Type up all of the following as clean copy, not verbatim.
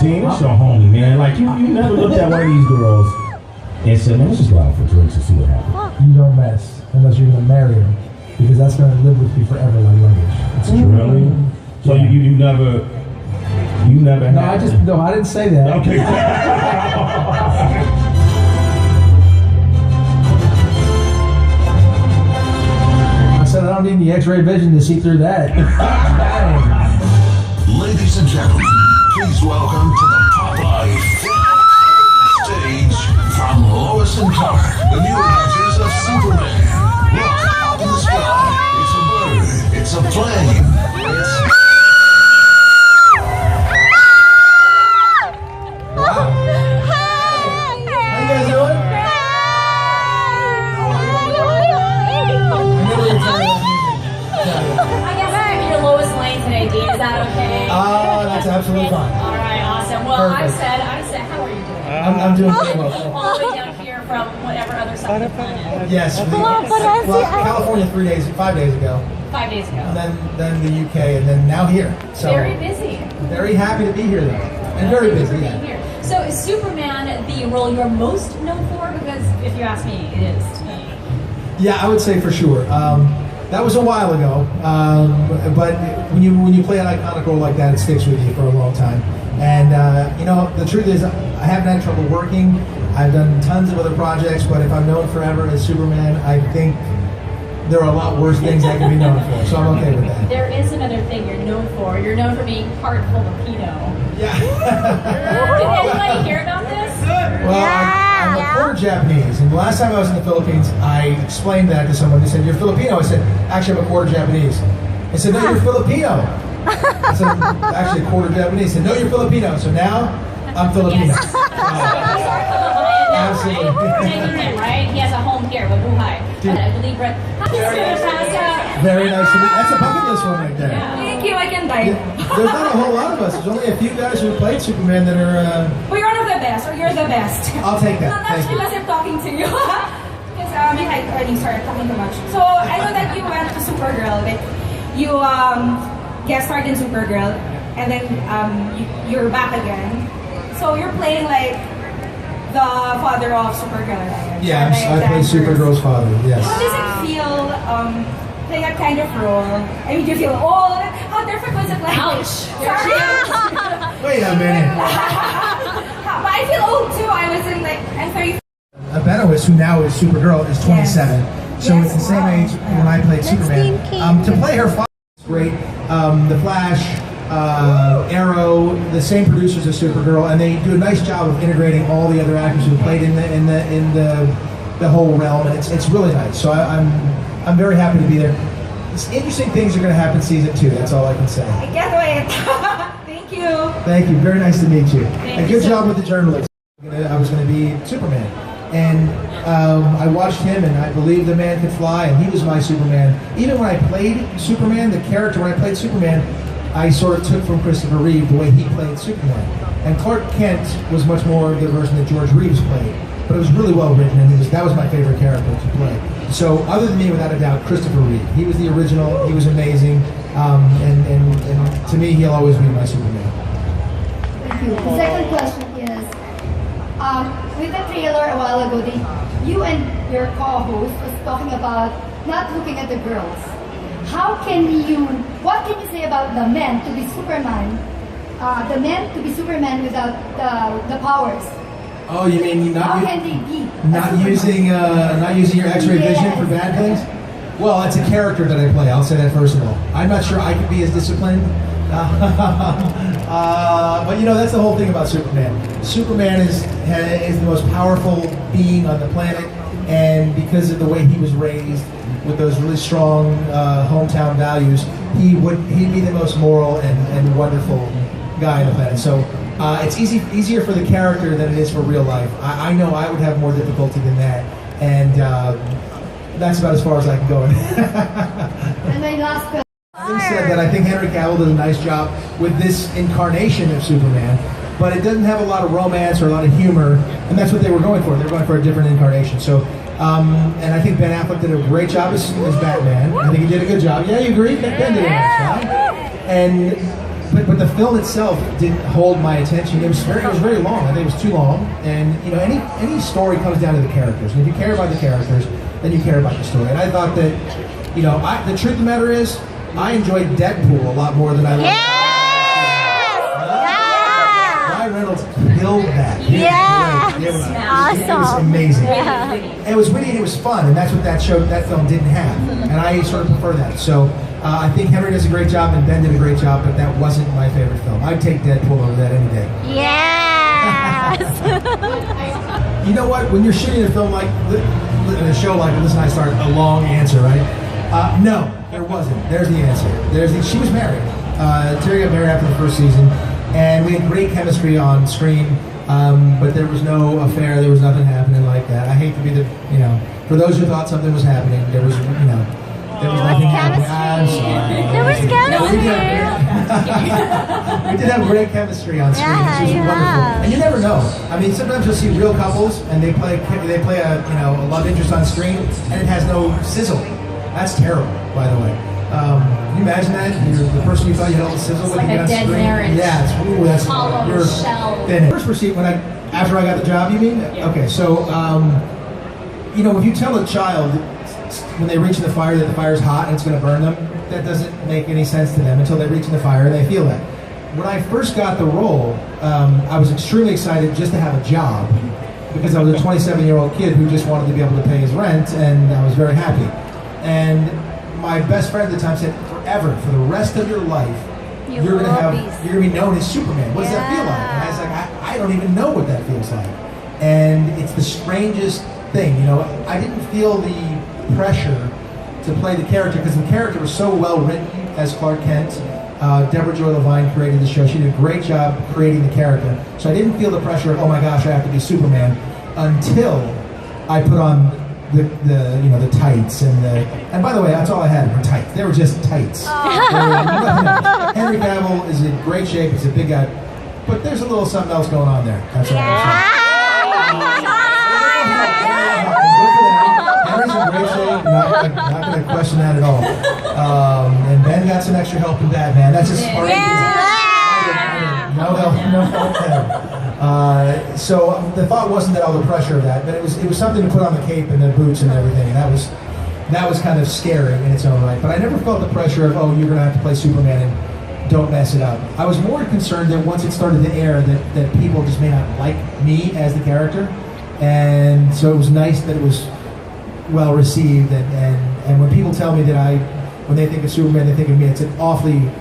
Dean, it's your homie, man. Like, you never looked at one of these girls and said, man, let's just go out for drinks and see what happens. You don't mess unless you're gonna marry her, because that's gonna live with you forever like luggage. It's really? So you never had. No, I didn't say that. Okay. I said I don't need the X-ray vision to see through that. Ladies and gentlemen, please welcome to the Popeye stage from Lois and Clark, the new adventures of Superman. Look up in the sky. It's a bird. It's a plane. It's... Is that okay? That's absolutely fine. All right, awesome. Well, Perfect. I said, how are you doing? I'm doing pretty well. All the way down here from whatever other side of the planet. Yes. Well, California 5 days ago. 5 days ago. And then the UK, and then now here. So Very busy. very happy to be here, though, and very busy. Being here. So is Superman the role you're most known for? Because if you ask me, it is to me. Yeah, I would say for sure. That was a while ago, but when you play an iconic role like that, it sticks with you for a long time. And the truth is, I haven't had trouble working. I've done tons of other projects, but if I'm known forever as Superman, I think there are a lot worse things I can be known for. So I'm okay with that. There is another thing you're known for. You're known for being part Filipino. Yeah. Did anybody hear about this? Well, I'm a quarter Japanese, and the last time I was in the Philippines, I explained that to someone. They said, "You're Filipino." I said, "Actually, I'm a quarter Japanese." They said, "No, you're Filipino." I said, "Actually, a quarter Japanese." They said, "No, you're Filipino." So now, I'm Filipino. Yes. Absolutely. Taking him, right? He has a home here, Mabuhay. And I believe Brett. Very nice to meet you. That's a bucket list one right there. Yeah. Thank you, I can die. There's not a whole lot of us. There's only a few guys who played Superman that are... Well, you're one of the best, or you're the best. I'll take that. Not Thank you. because I'm talking to you. Because sorry, I'm talking too much. So I know that you went to Supergirl. Like, you guest starred in Supergirl, and then you're back again. So you're playing like the father of Supergirl, right? Yeah, I play Supergirl's father, yes. How does it feel playing that kind of role? I mean, do you feel old? How different was it like? Ouch. Sorry. Wait a minute. But I feel old too. I was in like, I'm 30. Benoist, who now is Supergirl, is 27. So Yes, it's the same wow. age when I played Superman. To play her father is great. The Flash, Arrow, the same producers as Supergirl, and they do a nice job of integrating all the other actors who played in the whole realm, and it's really nice. So I'm very happy to be there. Interesting things are going to happen season 2. That's all I can say. I can't wait. Thank you. Thank you. Very nice to meet you. And you good so job with the journalist. I was going to be Superman, and I watched him, and I believed the man could fly, and he was my Superman. Even when I played Superman, the character when I played Superman, I sort of took from Christopher Reeve the way he played Superman. And Clark Kent was much more the version that George Reeves played, but it was really well written, and that was my favorite character to play. So other than me, without a doubt, Christopher Reeve. He was the original. He was amazing, and to me, he'll always be my Superman. Thank you. The second question is, with the trailer a while ago, you and your co-host was talking about not looking at the girls. What can you say about the men to be Superman? The men to be Superman without the powers. Oh, you mean How can they be? not using your X-ray vision for bad things? Well, it's a character that I play. I'll say that first of all. I'm not sure I could be as disciplined. But that's the whole thing about Superman. Superman is the most powerful being on the planet, and because of the way he was raised, with those really strong hometown values, he'd be the most moral and wonderful guy on the planet. So it's easier for the character than it is for real life. I know I would have more difficulty than that, and that's about as far as I can go. And my last question. Having said that, I think Henry Cavill does a nice job with this incarnation of Superman, but it doesn't have a lot of romance or a lot of humor, and that's what they were going for. They were going for a different incarnation. So, and I think Ben Affleck did a great job as Batman. I think he did a good job. Yeah, you agree? Ben did a nice job. but the film itself didn't hold my attention. It was very long. I think it was too long. And you know, any story comes down to the characters. And if you care about the characters, then you care about the story. And I thought that, you know, the truth of the matter is, I enjoyed Deadpool a lot more than I loved. Ryan Reynolds killed that. It was great. It was amazing. And it was witty and it was fun, and that's what that film didn't have. And I sort of prefer that. So I think Henry does a great job and Ben did a great job, but that wasn't my favorite film. I'd take Deadpool over that any day. Yes! You know what? When you're shooting a film like, in a show like this, and I start a long answer, right? No, there wasn't. There's the answer. She was married. Terry got married after the first season, and we had great chemistry on screen, but there was no affair. There was nothing happening like that. I hate to be the, you know, for those who thought something was happening, there was, you know, there was nothing happening. I'm sorry. There was chemistry. We did have great chemistry on screen. Yeah, It was you wonderful. have. And you never know. I mean, sometimes you'll see real couples and they play a, you know, a love interest on screen and it has no sizzle. That's terrible, by the way. Can you imagine that? You're the person you thought you had all the sizzle with, like you a get on dead screen. marriage. Yeah, that's Hollow you're shell. thin. First receipt after I got the job, you mean? Yeah. Okay, so you know, if you tell a child when they reach in the fire that the fire's hot and it's going to burn them, that doesn't make any sense to them until they reach in the fire and they feel that. When I first got the role, I was extremely excited just to have a job because I was a 27-year-old kid who just wanted to be able to pay his rent, and I was very happy. And my best friend at the time said, forever, for the rest of your life, you're gonna be known as Superman. What does that feel like? And I was like, I don't even know what that feels like. And it's the strangest thing, you know. I didn't feel the pressure to play the character because the character was so well written as Clark Kent. Deborah Joy Levine created the show. She did a great job creating the character. So I didn't feel the pressure of, oh my gosh, I have to be Superman, until I put on the tights and by the way, that's all I had were tights. They were just tights. Henry Cavill is in great shape. He's a big guy, but there's a little something else going on there. That's all I'm saying. Henry's in great shape. Not going to question that at all. And Ben got some extra help in Batman. That's just part of it. No help there. So the thought wasn't that all the pressure of that, but it was something to put on the cape and the boots and everything, and that was kind of scary in its own right. But I never felt the pressure of, oh, you're going to have to play Superman and don't mess it up. I was more concerned that once it started to air that people just may not like me as the character, and so it was nice that it was well received, and when people tell me that when they think of Superman, they think of me, it's an awfully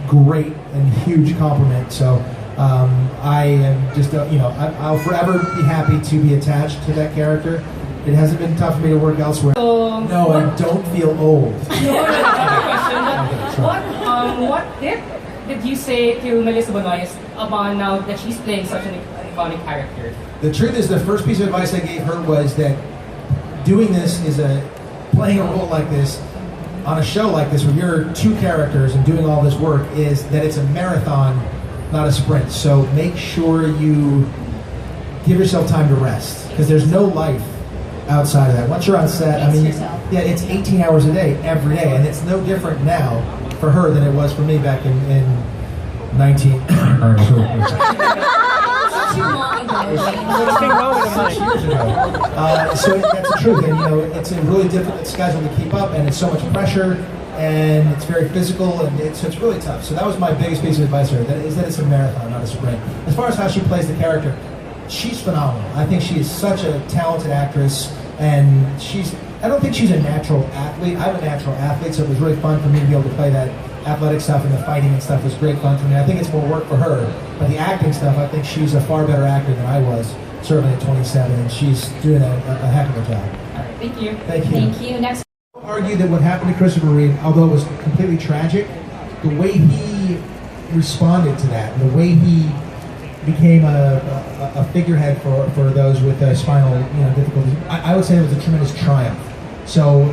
great and huge compliment. So I am just, I'll forever be happy to be attached to that character. It hasn't been tough for me to work elsewhere. No, I don't feel old. What did you say to Melissa Benoist about now that she's playing such an iconic character? The truth is, the first piece of advice I gave her was that doing this playing a role like this on a show like this where you're two characters and doing all this work is that it's a marathon, not a sprint. So make sure you give yourself time to rest, because there's no life outside of that. Once you're on set, yeah, it's 18 hours a day, every day, and it's no different now for her than it was for me back in 19. So that's the truth, and it's a really difficult schedule to keep up, and it's so much pressure, and it's very physical, and it's really tough. So that was my biggest piece of advice to her, that it's a marathon, not a sprint. As far as how she plays the character, she's phenomenal. I think she is such a talented actress, and I don't think she's a natural athlete. I'm a natural athlete, so it was really fun for me to be able to play that athletic stuff, and the fighting and stuff was great fun for me. I think it's more work for her, but the acting stuff, I think she's a far better actor than I was, certainly at 27, and she's doing a heck of a job. All right, thank you. Thank you. Thank you. Next. I would argue that what happened to Christopher Reeve, although it was completely tragic, the way he responded to that, the way he became a figurehead for those with spinal difficulties, I would say it was a tremendous triumph. So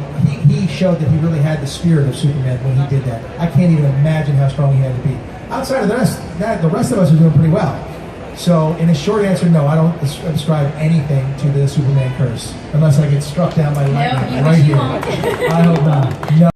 he showed that he really had the spirit of Superman when he did that. I can't even imagine how strong he had to be. Outside of the rest of us are doing pretty well. So in a short answer, no, I don't ascribe anything to the Superman curse, unless I get struck down by lightning right here. I hope not. No.